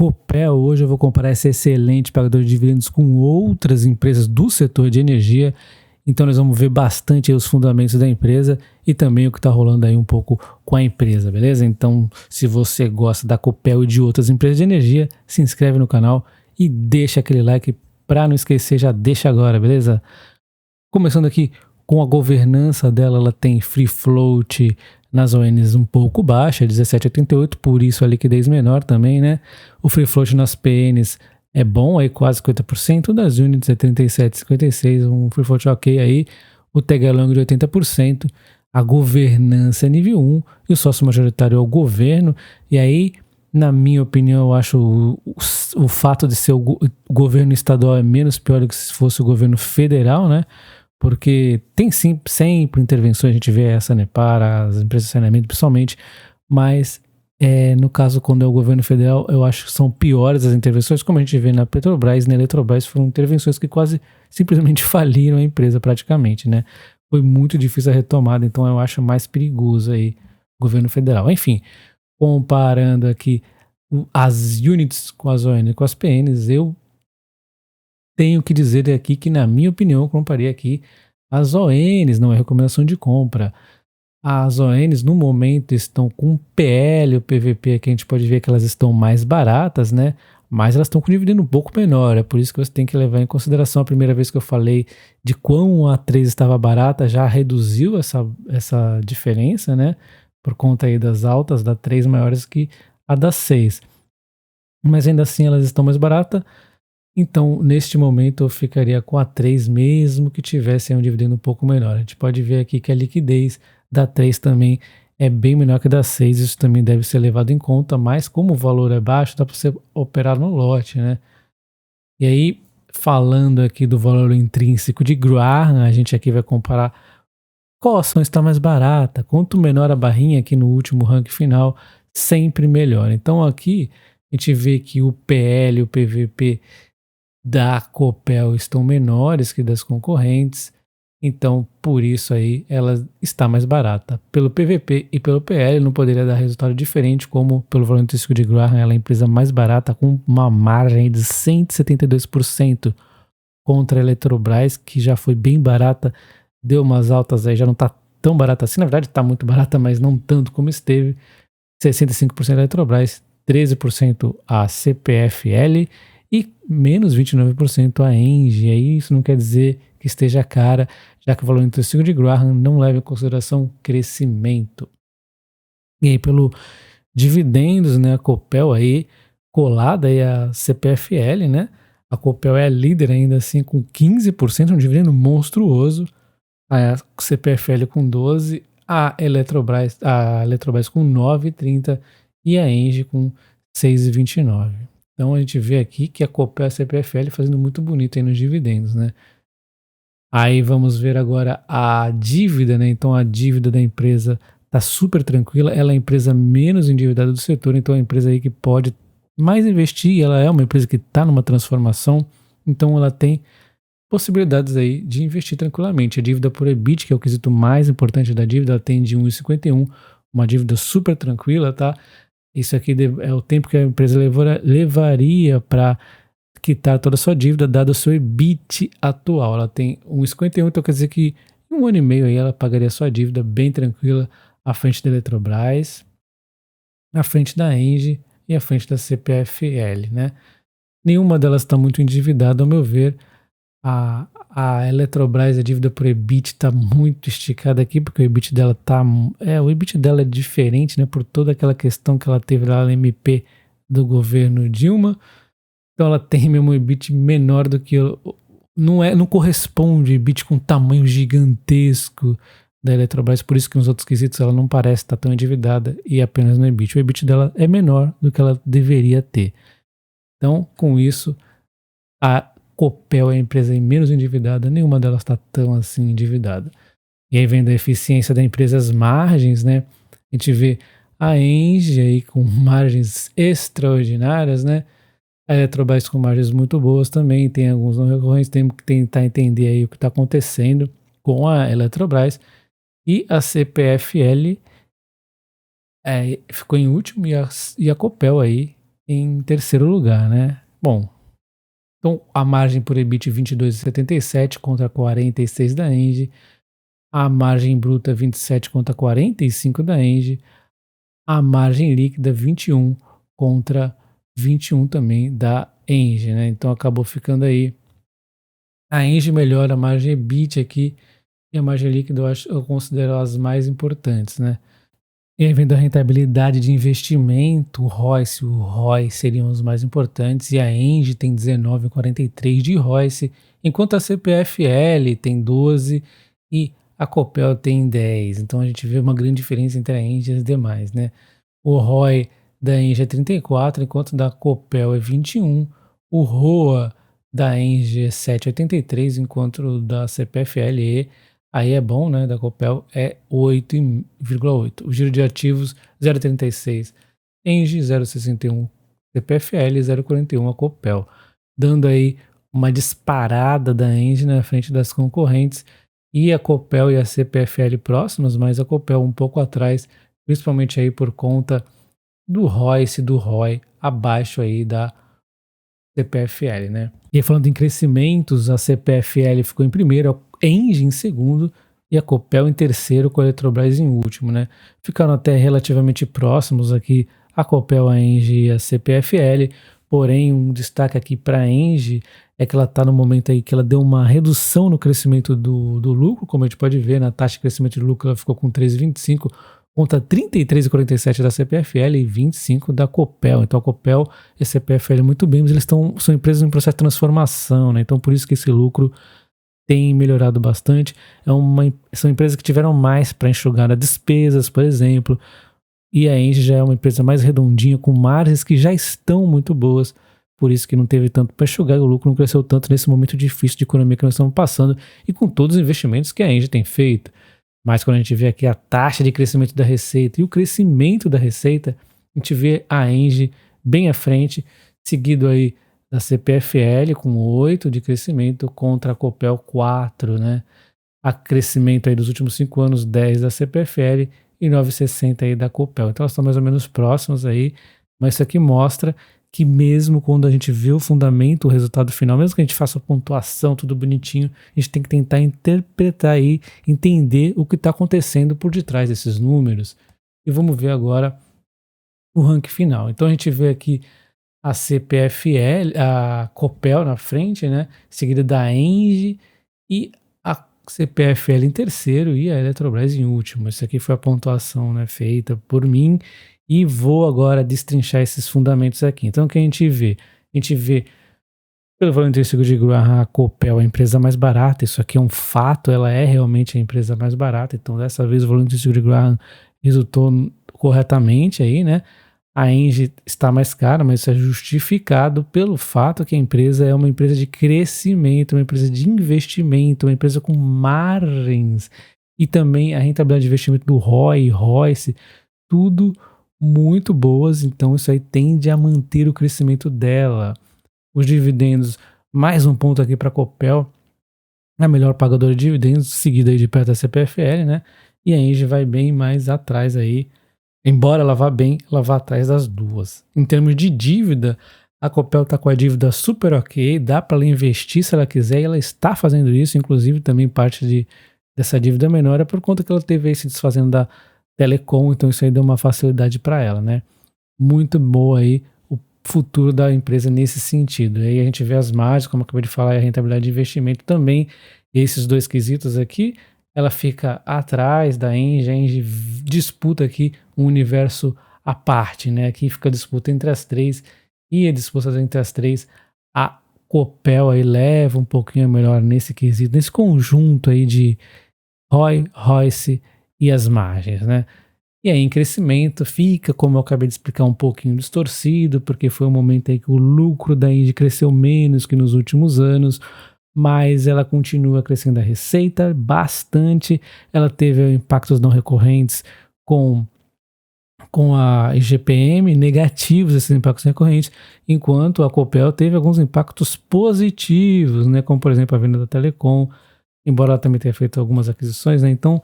Copel. Hoje eu vou comparar esse excelente pagador de dividendos com outras empresas do setor de energia. Então nós vamos ver bastante aí os fundamentos da empresa e também o que está rolando aí um pouco com a empresa, beleza? Então, se você gosta da Copel e de outras empresas de energia, se inscreve no canal e deixa aquele like. Para não esquecer, já deixa agora, beleza? Começando aqui com a governança dela, ela tem free float nas ONs um pouco baixa, 17,88, por isso a liquidez menor também, né? O free float nas PNs é bom, aí quase 50%, das units é 37,56, um free float ok aí, o tag along de 80%, a governança é nível 1 e o sócio majoritário é o governo, e aí, na minha opinião, eu acho o fato de ser o governo estadual é menos pior do que se fosse o governo federal, né? Porque tem sempre intervenções, a gente vê essa, né, para as empresas de saneamento principalmente, mas no caso, quando é o governo federal, eu acho que são piores as intervenções, como a gente vê na Petrobras e na Eletrobras, foram intervenções que quase simplesmente faliram a empresa praticamente, né? Foi muito difícil a retomada, então eu acho mais perigoso aí o governo federal. Enfim, comparando aqui as units com as ON e com as PNs, eu tenho que dizer aqui que, na minha opinião, eu comparei aqui as ONs, não é recomendação de compra. As ONs, no momento, estão com PL, o PVP, aqui a gente pode ver que elas estão mais baratas, né? Mas elas estão com dividendo um pouco menor, é por isso que você tem que levar em consideração. A primeira vez que eu falei de quão a 3 estava barata, já reduziu essa diferença, né? Por conta aí das altas da 3 maiores que a da 6. Mas ainda assim elas estão mais baratas. Então, neste momento, eu ficaria com a 3 mesmo que tivesse um dividendo um pouco menor. A gente pode ver aqui que a liquidez da 3 também é bem menor que a da 6. Isso também deve ser levado em conta, mas como o valor é baixo, dá para você operar no lote, né? E aí, falando aqui do valor intrínseco de Graham, a gente aqui vai comparar qual ação está mais barata. Quanto menor a barrinha aqui no último ranking final, sempre melhor. Então, aqui a gente vê que o PL e o PVP da Copel estão menores que das concorrentes, então por isso aí ela está mais barata. Pelo PVP e pelo PL não poderia dar resultado diferente, como pelo valor intrínseco de Graham, ela é a empresa mais barata com uma margem de 172% contra a Eletrobras, que já foi bem barata, deu umas altas aí, já não está tão barata assim, na verdade está muito barata, mas não tanto como esteve. 65% a Eletrobras, 13% a CPFL e menos 29% a Engie. Aí isso não quer dizer que esteja cara, já que o valor intrínseco de Graham não leva em consideração crescimento. E aí pelo dividendos, né, a Copel aí colada aí a CPFL, né? A Copel é a líder ainda assim com 15%, um dividendo monstruoso. A CPFL com 12%, a Eletrobras com 9,30% e a Engie com 6,29%. Então a gente vê aqui que a Copel e a CPFL fazendo muito bonito aí nos dividendos, né? Aí vamos ver agora a dívida, né? Então a dívida da empresa está super tranquila, ela é a empresa menos endividada do setor, então é uma empresa aí que pode mais investir, ela é uma empresa que está numa transformação, então ela tem possibilidades aí de investir tranquilamente. A dívida por EBIT, que é o quesito mais importante da dívida, ela tem de 1,51, uma dívida super tranquila, tá? Isso aqui é o tempo que a empresa levaria para quitar toda a sua dívida, dado o seu EBIT atual. Ela tem 1,51, então quer dizer que em 1 ano e meio aí ela pagaria a sua dívida bem tranquila à frente da Eletrobras, à frente da Engie e à frente da CPFL, né? Nenhuma delas está muito endividada, ao meu ver. A Eletrobras, a dívida por EBIT está muito esticada aqui, porque o EBIT dela o EBIT dela é diferente, né, por toda aquela questão que ela teve lá no MP do governo Dilma. Então ela tem mesmo um EBIT menor do que não corresponde EBIT com tamanho gigantesco da Eletrobras, por isso que nos outros quesitos ela não parece estar tão endividada e apenas no EBIT. O EBIT dela é menor do que ela deveria ter. Então, com isso, a Copel é a empresa menos endividada, nenhuma delas está tão assim endividada. E aí vem da eficiência da empresa as margens, né? A gente vê a Engie aí com margens extraordinárias, né? A Eletrobras com margens muito boas também, tem alguns não recorrentes, temos que tentar entender aí o que está acontecendo com a Eletrobras. E a CPFL ficou em último e a Copel aí em terceiro lugar, né? Bom, então a margem por EBIT 22,77 contra 46 da Engie, a margem bruta 27 contra 45 da Engie, a margem líquida 21 contra 21 também da Engie, né? Então acabou ficando aí. A Engie melhora a margem EBIT aqui e a margem líquida eu considero as mais importantes, né? E aí vem da rentabilidade de investimento, o ROIC, o ROI seriam os mais importantes, e a Engie tem 19,43 de ROIC, enquanto a CPFL tem 12 e a Copel tem 10. Então a gente vê uma grande diferença entre a Engie e as demais, né? O ROI da Engie é 34, enquanto da Copel é 21. O ROA da Engie é 7,83, enquanto o da CPFL aí é bom, né, da Copel é 8,8. O giro de ativos 0,36, Engie 0,61, CPFL 0,41 a Copel, dando aí uma disparada da Engie na frente das concorrentes, e a Copel e a CPFL próximas, mas a Copel um pouco atrás, principalmente aí por conta do ROIC, do ROI abaixo aí da CPFL, né? E aí, falando em crescimentos, a CPFL ficou em primeiro, a Engie em segundo e a Copel em terceiro, com a Eletrobras em último, né? Ficaram até relativamente próximos aqui a Copel, a Engie e a CPFL, porém um destaque aqui para a Engie é que ela está no momento aí que ela deu uma redução no crescimento do lucro, como a gente pode ver na taxa de crescimento de lucro, ela ficou com 13,25, conta 33,47 da CPFL e 25 da Copel. Então a Copel e a CPFL muito bem, mas eles são empresas em processo de transformação, né? Então por isso que esse lucro tem melhorado bastante. São empresas que tiveram mais para enxugar as despesas, por exemplo, e a Engie já é uma empresa mais redondinha, com margens que já estão muito boas, por isso que não teve tanto para enxugar e o lucro não cresceu tanto nesse momento difícil de economia que nós estamos passando e com todos os investimentos que a Engie tem feito. Mas quando a gente vê aqui a taxa de crescimento da receita e o crescimento da receita, a gente vê a Engie bem à frente, seguido aí da CPFL com 8 de crescimento contra a Copel 4, né? A crescimento aí dos últimos 5 anos, 10 da CPFL e 9,60 aí da Copel. Então elas estão mais ou menos próximas aí, mas isso aqui mostra que mesmo quando a gente vê o fundamento, o resultado final, mesmo que a gente faça a pontuação, tudo bonitinho, a gente tem que tentar interpretar aí, entender o que está acontecendo por detrás desses números. E vamos ver agora o ranking final. Então a gente vê aqui a CPFL, a Copel na frente, né? Seguida da Engie e a CPFL em terceiro e a Eletrobras em último. Isso aqui foi a pontuação, né, feita por mim. E vou agora destrinchar esses fundamentos aqui. Então, o que a gente vê? A gente vê, pelo valor intrínseco de Graham, a Copel é a empresa mais barata. Isso aqui é um fato, ela é realmente a empresa mais barata. Então, dessa vez, o valor intrínseco de Graham resultou corretamente aí, né? A Engie está mais cara, mas isso é justificado pelo fato que a empresa é uma empresa de crescimento, uma empresa de investimento, uma empresa com margens. E também a rentabilidade de investimento do ROI, ROIC, tudo muito boas, então isso aí tende a manter o crescimento dela. Os dividendos, mais um ponto aqui para a Copel, a melhor pagadora de dividendos, seguida aí de perto da CPFL, né? E a Engie vai bem mais atrás aí, embora ela vá bem, ela vá atrás das duas. Em termos de dívida, a Copel está com a dívida super ok, dá para ela investir se ela quiser, e ela está fazendo isso, inclusive também parte dessa dívida menor é por conta que ela teve aí se desfazendo da Telecom, então isso aí deu uma facilidade para ela, né? Muito boa aí o futuro da empresa nesse sentido. Aí a gente vê as margens, como eu acabei de falar, e a rentabilidade de investimento também, esses dois quesitos aqui, ela fica atrás da Engie, a Engie disputa aqui um universo à parte, né? Aqui fica a disputa entre as três, e a disputa entre as três, a Copel aí leva um pouquinho melhor nesse quesito, nesse conjunto aí de ROI, ROIC e as margens, né? E aí em crescimento fica, como eu acabei de explicar, um pouquinho distorcido, porque foi um momento aí que o lucro da Engie cresceu menos que nos últimos anos, mas ela continua crescendo a receita bastante, ela teve impactos não recorrentes com a IGPM, negativos esses impactos recorrentes, enquanto a Copel teve alguns impactos positivos, né, como por exemplo a venda da Telecom, embora ela também tenha feito algumas aquisições, né, então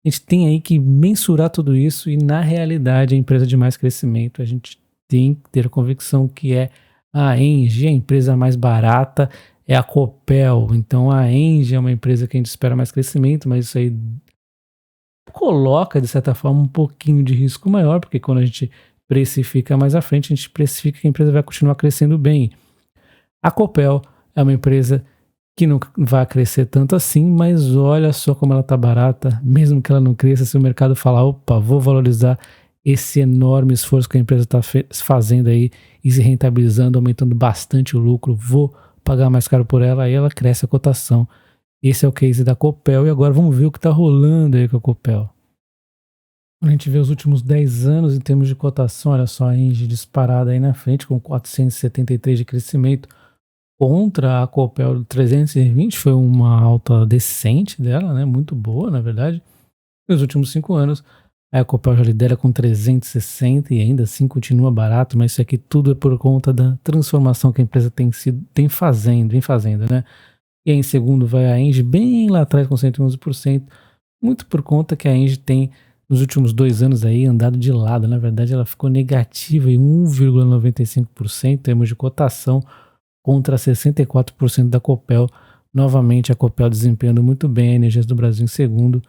a gente tem aí que mensurar tudo isso e, na realidade, a empresa de mais crescimento, a gente tem que ter a convicção que a Engie, a empresa mais barata, é a Copel. Então a Engie é uma empresa que a gente espera mais crescimento, mas isso aí coloca, de certa forma, um pouquinho de risco maior, porque quando a gente precifica mais à frente, a gente precifica que a empresa vai continuar crescendo bem. A Copel é uma empresa que não vai crescer tanto assim, mas olha só como ela está barata, mesmo que ela não cresça, se o mercado falar, opa, vou valorizar esse enorme esforço que a empresa está fazendo aí e se rentabilizando, aumentando bastante o lucro, vou pagar mais caro por ela, aí ela cresce a cotação. Esse é o case da Copel e agora vamos ver o que está rolando aí com a Copel. Quando a gente vê os últimos 10 anos em termos de cotação, olha só a Engie disparada aí na frente com 473 de crescimento, contra a Copel 320, foi uma alta decente dela, né? Muito boa, na verdade. Nos últimos 5 anos, a Copel já lidera com 360 e ainda assim continua barato, mas isso aqui tudo é por conta da transformação que a empresa vem fazendo, né? E aí em segundo vai a Engie, bem lá atrás com 111%, muito por conta que a Engie tem, nos últimos 2 anos aí, andado de lado. Na verdade, ela ficou negativa em 1,95% em termos de cotação, contra 64% da Copel. Novamente a Copel desempenhando muito bem, a Energias do Brasil em segundo,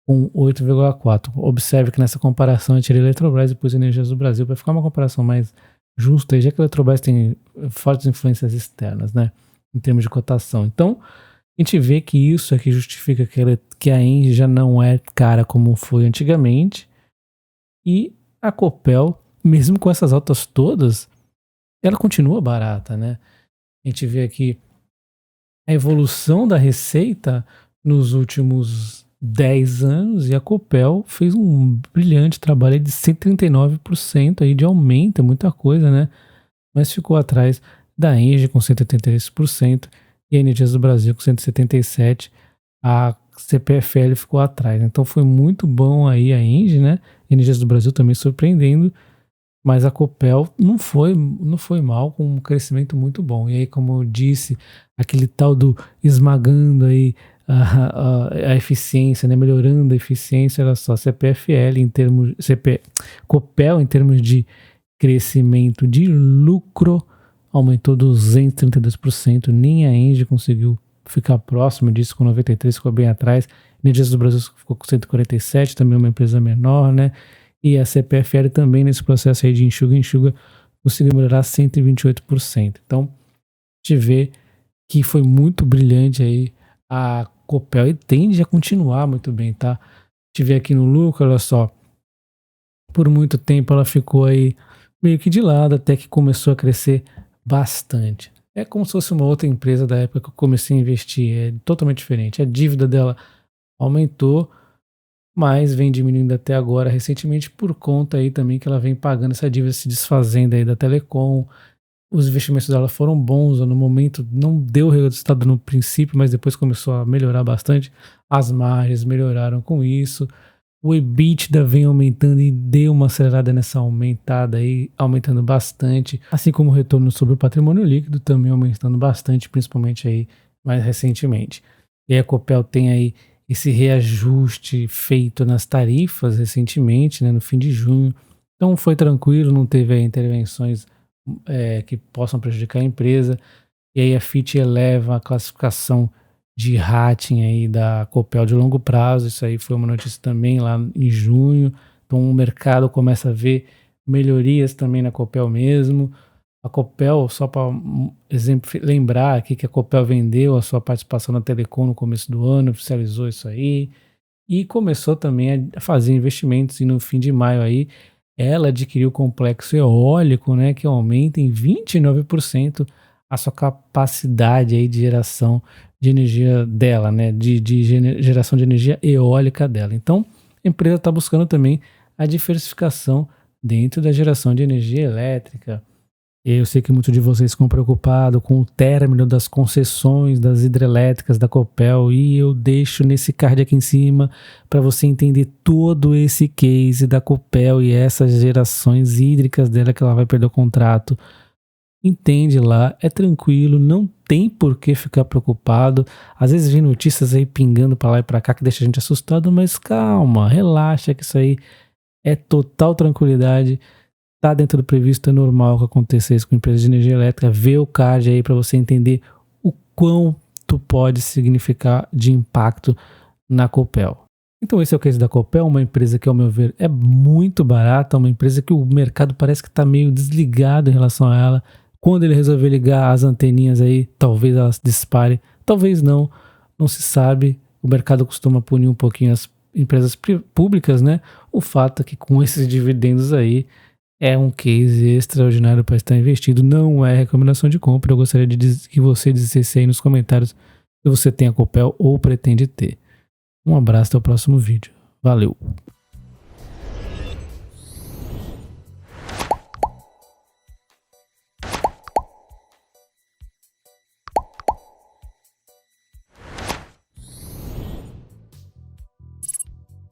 com 8,4%. Observe que nessa comparação eu tirei Eletrobras e pus Energias do Brasil para ficar uma comparação mais justa, já que a Eletrobras tem fortes influências externas, né, em termos de cotação. Então, a gente vê que isso aqui justifica que a Engie já não é cara como foi antigamente, e a Copel, mesmo com essas altas todas, ela continua barata, né? A gente vê aqui a evolução da receita nos últimos 10 anos e a Copel fez um brilhante trabalho de 139% aí de aumento, é muita coisa, né? Mas ficou atrás da Engie com 183% e a Energias do Brasil com 177%. A CPFL ficou atrás. Então foi muito bom aí a Engie, né? Energias do Brasil também surpreendendo. Mas a Copel não foi mal, com um crescimento muito bom. E aí, como eu disse, aquele tal do esmagando aí a eficiência, né? Melhorando a eficiência, olha só, CPFL em termos, Copel em termos de crescimento de lucro aumentou 232%, nem a Engie conseguiu ficar próximo disso, com 93%, ficou bem atrás. Energias do Brasil ficou com 147%, também uma empresa menor, né? E a CPFL também nesse processo aí de enxuga, conseguiu melhorar 128%. Então, a gente vê que foi muito brilhante aí a Copel e tende a continuar muito bem, tá? A gente vê aqui no lucro, olha só, por muito tempo ela ficou aí meio que de lado, até que começou a crescer bastante. É como se fosse uma outra empresa da época que eu comecei a investir, é totalmente diferente. A dívida dela aumentou, mas vem diminuindo até agora, recentemente, por conta aí também que ela vem pagando essa dívida, se desfazendo aí da Telecom. Os investimentos dela foram bons, no momento não deu resultado no princípio, mas depois começou a melhorar bastante. As margens melhoraram com isso. O EBITDA vem aumentando e deu uma acelerada nessa aumentada aí, aumentando bastante, assim como o retorno sobre o patrimônio líquido também aumentando bastante, principalmente aí mais recentemente. E a Copel tem aí esse reajuste feito nas tarifas recentemente, né, no fim de junho. Então foi tranquilo, não teve aí intervenções que possam prejudicar a empresa. E aí a Fitch eleva a classificação de rating aí da Copel de longo prazo. Isso aí foi uma notícia também lá em junho. Então o mercado começa a ver melhorias também na Copel mesmo. A Copel, só para lembrar aqui que a Copel vendeu a sua participação na Telecom no começo do ano, oficializou isso aí, e começou também a fazer investimentos, e no fim de maio aí, ela adquiriu o complexo eólico, né, que aumenta em 29% a sua capacidade aí de geração de energia dela, né, de geração de energia eólica dela. Então, a empresa está buscando também a diversificação dentro da geração de energia elétrica. Eu sei que muitos de vocês ficam preocupados com o término das concessões das hidrelétricas da Copel, e eu deixo nesse card aqui em cima para você entender todo esse case da Copel e essas gerações hídricas dela que ela vai perder o contrato. Entende lá, é tranquilo, não tem por que ficar preocupado. Às vezes vem notícias aí pingando para lá e para cá que deixa a gente assustado, mas calma, relaxa que isso aí é total tranquilidade. tá dentro do previsto, é normal que aconteça isso com empresas de energia elétrica. Vê o card aí para você entender o quanto pode significar de impacto na Copel. Então esse é o case da Copel, uma empresa que, ao meu ver, é muito barata, uma empresa que o mercado parece que está meio desligado em relação a ela. Quando ele resolver ligar as anteninhas aí, talvez elas disparem, talvez não se sabe. O mercado costuma punir um pouquinho as empresas públicas, né? O fato é que com esses dividendos aí, é um case extraordinário para estar investido, não é recomendação de compra. Eu gostaria de que você dissesse aí nos comentários se você tem a Copel ou pretende ter. Um abraço, até o próximo vídeo. Valeu!